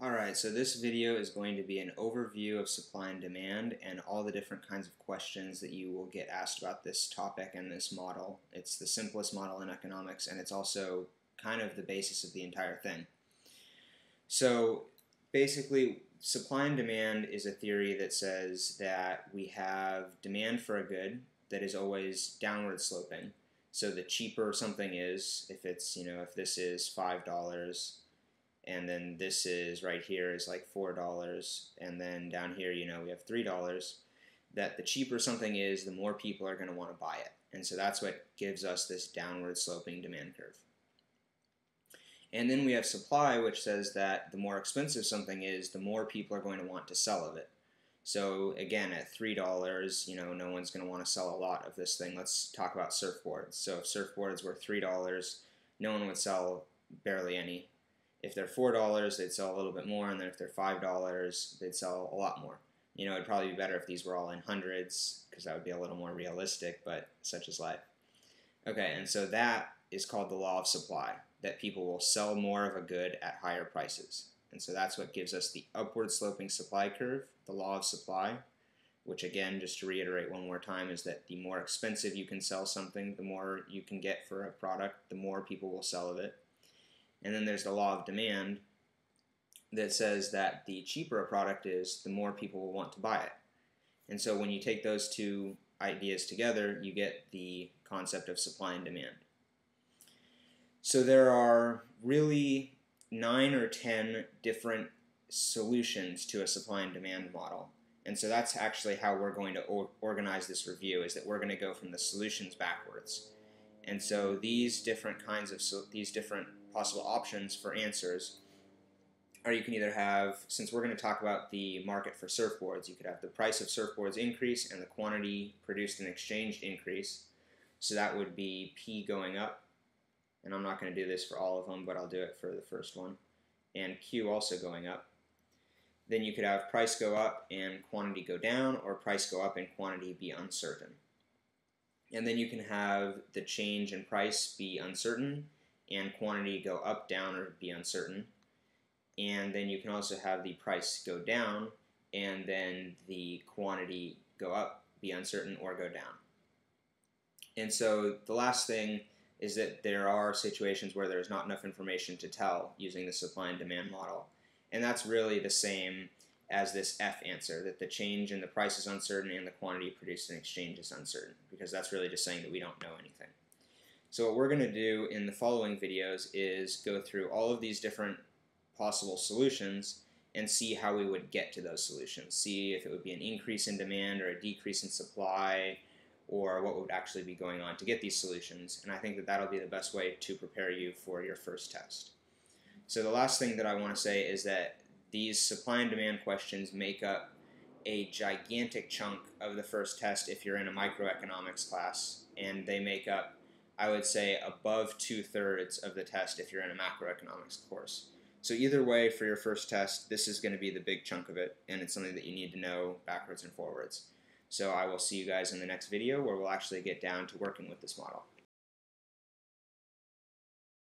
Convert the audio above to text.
Alright, so this video is going to be an overview of supply and demand and all the different kinds of questions that you will get asked about this topic and this model. It's the simplest model in economics, and it's also kind of the basis of the entire thing. So basically, supply and demand is a theory that says that we have demand for a good that is always downward sloping. So the cheaper something is, if it's, if this is $5, and then this is right here is like $4, and then down here, we have $3, that the cheaper something is, the more people are going to want to buy it. And so that's what gives us this downward sloping demand curve. And then we have supply, which says that the more expensive something is, the more people are going to want to sell of it. So again, at $3, no one's going to want to sell a lot of this thing. Let's talk about surfboards. So if surfboards were $3, no one would sell barely any. If they're $4, they'd sell a little bit more, and then if they're $5, they'd sell a lot more. It'd probably be better if these were all in hundreds, because that would be a little more realistic, but such is life. Okay, and so that is called the law of supply, that people will sell more of a good at higher prices. And so that's what gives us the upward sloping supply curve, the law of supply, which again, just to reiterate one more time, is that the more expensive you can sell something, the more you can get for a product, the more people will sell of it. And then there's the law of demand that says that the cheaper a product is, the more people will want to buy it. And so when you take those two ideas together, you get the concept of supply and demand. So there are really 9 or 10 different solutions to a supply and demand model. And so that's actually how we're going to organize this review, is that we're going to go from the solutions backwards. And so these different possible options for answers are, you can either have, since we're going to talk about the market for surfboards, you could have the price of surfboards increase and the quantity produced and exchanged increase. So that would be P going up. And I'm not going to do this for all of them, but I'll do it for the first one. And Q also going up. Then you could have price go up and quantity go down, or price go up and quantity be uncertain. And then you can have the change in price be uncertain and quantity go up, down, or be uncertain. And then you can also have the price go down and then the quantity go up, be uncertain, or go down. And so the last thing is that there are situations where there's not enough information to tell using the supply and demand model. And that's really the same as this F answer, that the change in the price is uncertain and the quantity produced in exchange is uncertain, because that's really just saying that we don't know anything. So what we're going to do in the following videos is go through all of these different possible solutions and see how we would get to those solutions. See if it would be an increase in demand or a decrease in supply, or what would actually be going on to get these solutions. And I think that that'll be the best way to prepare you for your first test. So the last thing that I want to say is that these supply and demand questions make up a gigantic chunk of the first test if you're in a microeconomics class, and they make up, I would say, above 2/3 of the test if you're in a macroeconomics course. So either way, for your first test, this is going to be the big chunk of it, and it's something that you need to know backwards and forwards. So I will see you guys in the next video, where we'll actually get down to working with this model.